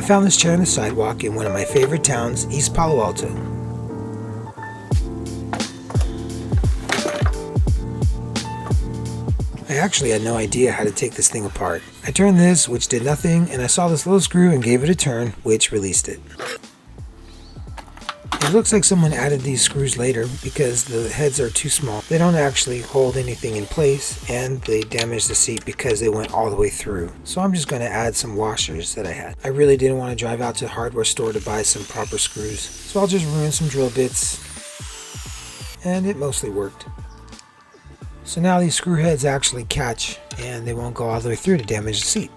found this chair on the sidewalk in one of my favorite towns, East Palo Alto. I actually had no idea how to take this thing apart. I turned this, which did nothing, and I saw this little screw and gave it a turn, which released it. It looks like someone added these screws later because the heads are too small. They don't actually hold anything in place, and they damaged the seat because they went all the way through. So I'm just going to add some washers that I had. I really didn't want to drive out to the hardware store to buy some proper screws, so I'll just ruin some drill bits, and it mostly worked. So now these screw heads actually catch, and they won't go all the way through to damage the seat.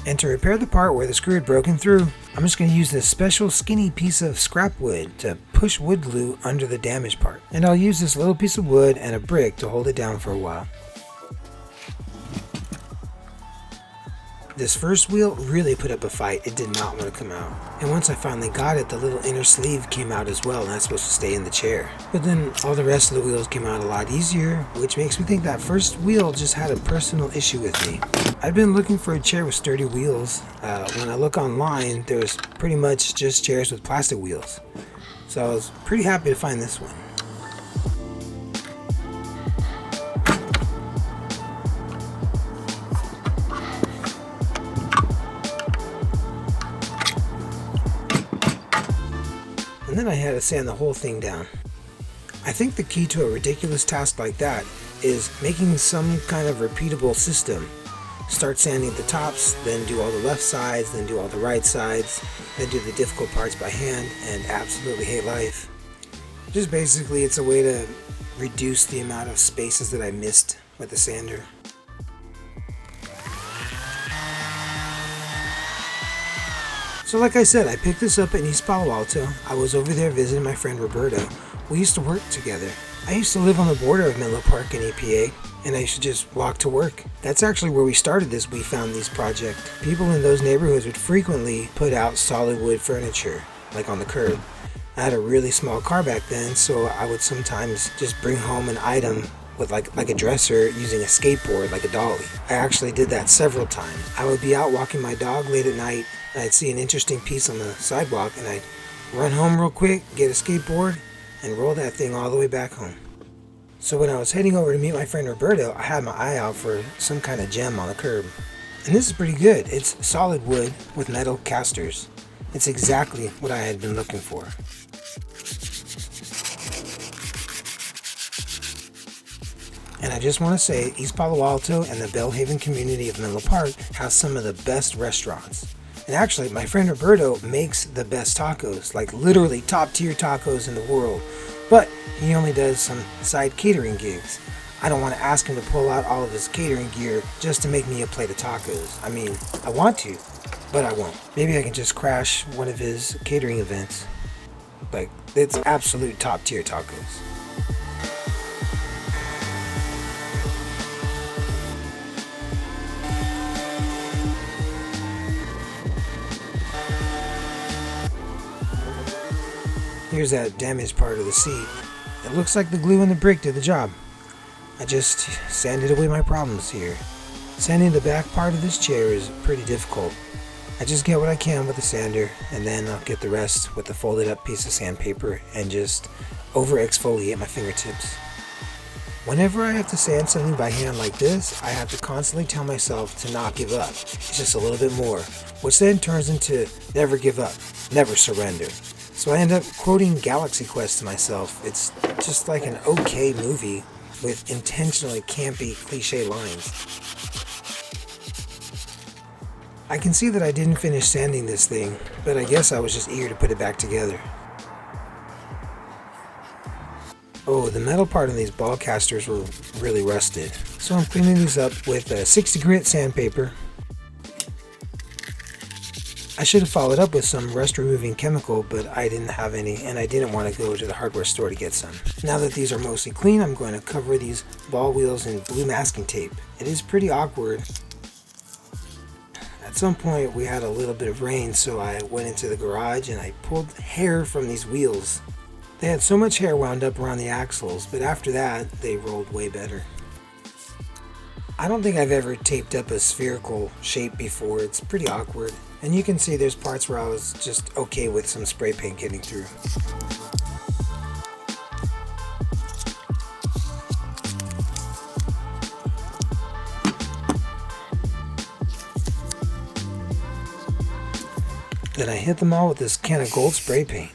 And to repair the part where the screw had broken through, I'm just going to use this special skinny piece of scrap wood to push wood glue under the damaged part. And I'll use this little piece of wood and a brick to hold it down for a while. This first wheel really put up a fight. It did not want to come out. And once I finally got it, the little inner sleeve came out as well, and that's supposed to stay in the chair. But then all the rest of the wheels came out a lot easier, which makes me think that first wheel just had a personal issue with me. I've been looking for a chair with sturdy wheels. When I look online, there's pretty much just chairs with plastic wheels. So I was pretty happy to find this one. And then I had to sand the whole thing down. I think the key to a ridiculous task like that is making some kind of repeatable system. Start sanding the tops, then do all the left sides, then do all the right sides, then do the difficult parts by hand, and absolutely hate life. Just basically, it's a way to reduce the amount of spaces that I missed with the sander. So like I said, I picked this up in East Palo Alto. I was over there visiting my friend Roberto. We used to work together. I used to live on the border of Menlo Park and EPA, and I used to just walk to work. That's actually where we started this We Found These project. People in those neighborhoods would frequently put out solid wood furniture, like on the curb. I had a really small car back then, so I would sometimes just bring home an item with like a dresser using a skateboard like a dolly. I actually did that several times. I would be out walking my dog late at night, and I'd see an interesting piece on the sidewalk, and I'd run home real quick, get a skateboard, and roll that thing all the way back home. So when I was heading over to meet my friend Roberto, I had my eye out for some kind of gem on the curb. And this is pretty good. It's solid wood with metal casters. It's exactly what I had been looking for. And I just want to say, East Palo Alto and the Bellhaven community of Menlo Park has some of the best restaurants. And actually, my friend Roberto makes the best tacos, like literally top tier tacos in the world. But he only does some side catering gigs. I don't want to ask him to pull out all of his catering gear just to make me a plate of tacos. I mean, I want to, but I won't. Maybe I can just crash one of his catering events. Like, it's absolute top tier tacos. Here's that damaged part of the seat. It looks like the glue and the brick did the job. I just sanded away my problems here. Sanding the back part of this chair is pretty difficult. I just get what I can with the sander, and then I'll get the rest with the folded up piece of sandpaper and just over exfoliate my fingertips. Whenever I have to sand something by hand like this, I have to constantly tell myself to not give up. It's just a little bit more, which then turns into never give up, never surrender. So I end up quoting Galaxy Quest to myself. It's just like an okay movie with intentionally campy cliche lines. I can see that I didn't finish sanding this thing, but I guess I was just eager to put it back together. Oh, the metal part of these ball casters were really rusted. So I'm cleaning these up with a 60 grit sandpaper. I should have followed up with some rust removing chemical, but I didn't have any, and I didn't want to go to the hardware store to get some. Now that these are mostly clean, I'm going to cover these ball wheels in blue masking tape. It is pretty awkward, At some point we had a little bit of rain, so I went into the garage and I pulled hair from these wheels. They had so much hair wound up around the axles, but after that they rolled way better. I don't think I've ever taped up a spherical shape before. It's pretty awkward, and you can see there's parts where I was just okay with some spray paint getting through. Then I hit them all with this can of gold spray paint.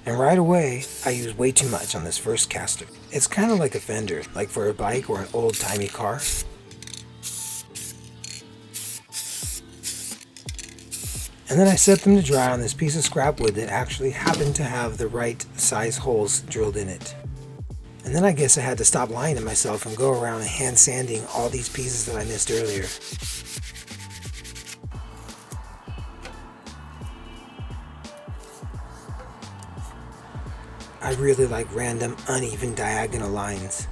And right away, I used way too much on this first caster. It's kind of like a fender, like for a bike or an old-timey car. And then I set them to dry on this piece of scrap wood that actually happened to have the right size holes drilled in it. And then I guess I had to stop lying to myself and go around hand sanding all these pieces that I missed earlier. I really like random, uneven diagonal lines.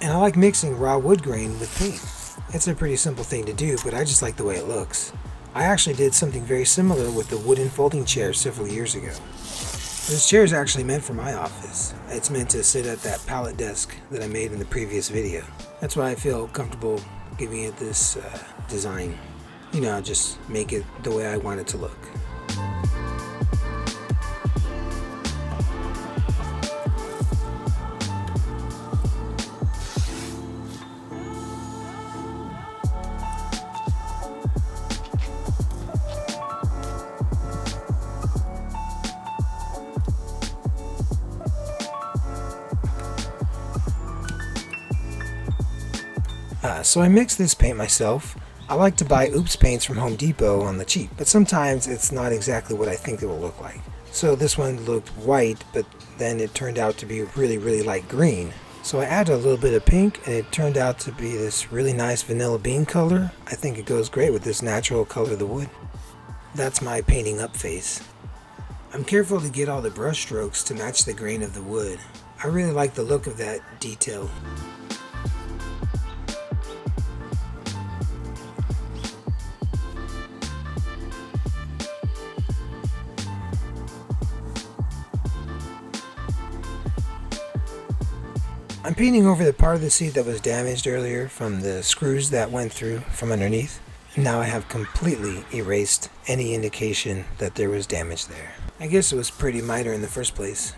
And I like mixing raw wood grain with paint. It's a pretty simple thing to do, but I just like the way it looks. I actually did something very similar with the wooden folding chair several years ago. This chair is actually meant for my office. It's meant to sit at that pallet desk that I made in the previous video. That's why I feel comfortable giving it this design. You know, just make it the way I want it to look. So I mix this paint myself. I like to buy Oops paints from Home Depot on the cheap, but sometimes it's not exactly what I think it will look like. So this one looked white, but then it turned out to be really light green. So I added a little bit of pink, and it turned out to be this really nice vanilla bean color. I think it goes great with this natural color of the wood. That's my painting up phase. I'm careful to get all the brush strokes to match the grain of the wood. I really like the look of that detail. I'm painting over the part of the seat that was damaged earlier from the screws that went through from underneath. Now I have completely erased any indication that there was damage there. I guess it was pretty minor in the first place.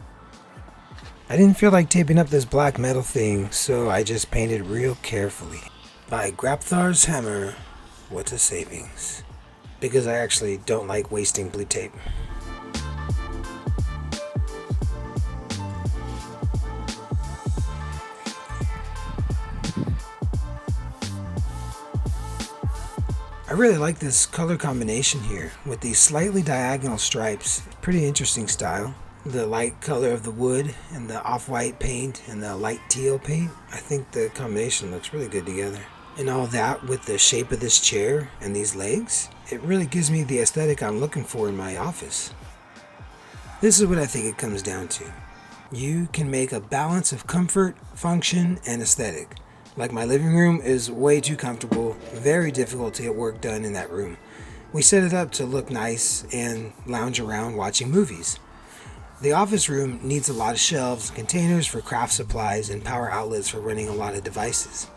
I didn't feel like taping up this black metal thing, so I just painted real carefully. By Grapthar's hammer, what a savings. Because I actually don't like wasting blue tape. I really like this color combination here with these slightly diagonal stripes. Pretty interesting style. The light color of the wood and the off-white paint and the light teal paint. I think the combination looks really good together. And all that with the shape of this chair and these legs, it really gives me the aesthetic I'm looking for in my office. This is what I think it comes down to. You can make a balance of comfort, function, and aesthetic. Like my living room is way too comfortable, very difficult to get work done in that room. We set it up to look nice and lounge around watching movies. The office room needs a lot of shelves and containers for craft supplies and power outlets for running a lot of devices.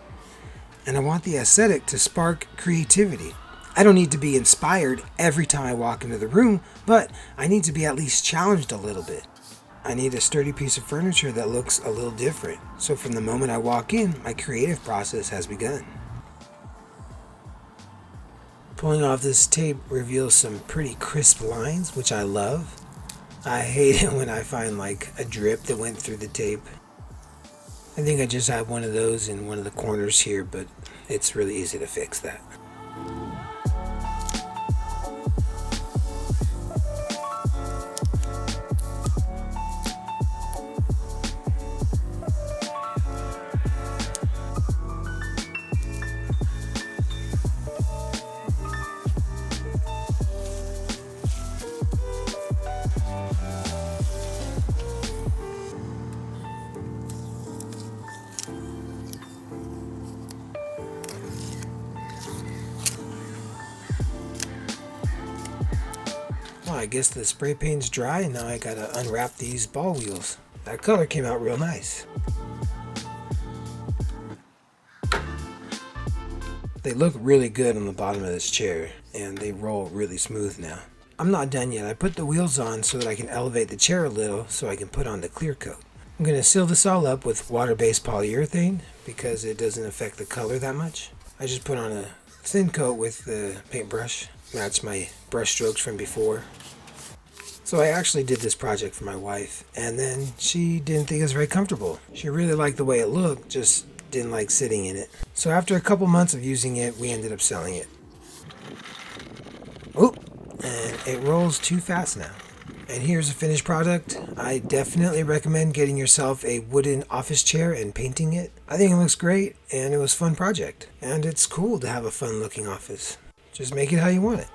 And I want the aesthetic to spark creativity. I don't need to be inspired every time I walk into the room, but I need to be at least challenged a little bit. I need a sturdy piece of furniture that looks a little different, so from the moment I walk in, my creative process has begun. Pulling off this tape reveals some pretty crisp lines, which I love. I hate it when I find like a drip that went through the tape. I think I just have one of those in one of the corners here, but it's really easy to fix that. Oh, I guess the spray paint's dry and now I gotta unwrap these ball wheels. That color came out real nice. They look really good on the bottom of this chair and they roll really smooth now. I'm not done yet. I put the wheels on so that I can elevate the chair a little so I can put on the clear coat. I'm going to seal this all up with water-based polyurethane because it doesn't affect the color that much. I just put on a thin coat with the paintbrush, match my brush strokes from before. So I actually did this project for my wife, and then she didn't think it was very comfortable. She really liked the way it looked, just didn't like sitting in it. So after a couple months of using it, we ended up selling it. Oh, and it rolls too fast now. And here's a finished product. I definitely recommend getting yourself a wooden office chair and painting it. I think it looks great, and it was a fun project. And it's cool to have a fun looking office. Just make it how you want it.